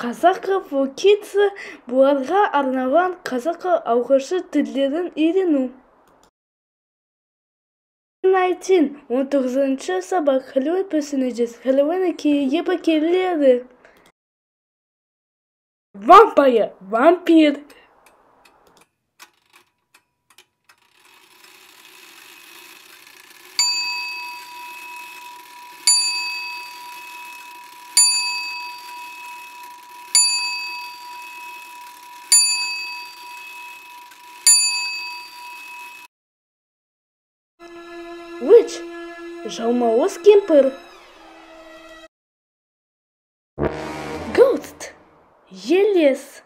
Қазақ Вокица бұларға арналған қазақ алғашқы тілдерін үйрену. 19 сабақ Хэллоуин персонажес Хэллоуин кейіп келеді. Вампир. Witch. Жалмауыз кемпір. Ghost. Елес.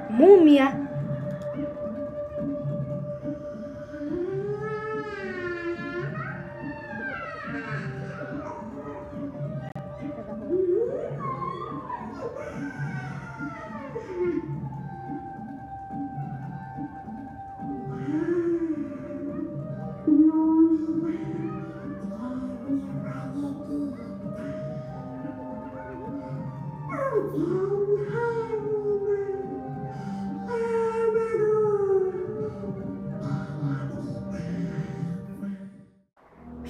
Мумия.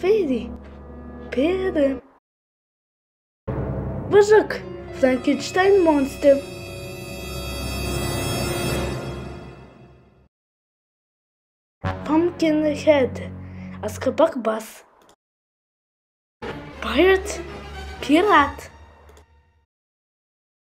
Фейри. Пері. Быжык. Франкенштейн монстр. Pumpkinhead. Аскабак бас. Pirate. Пират.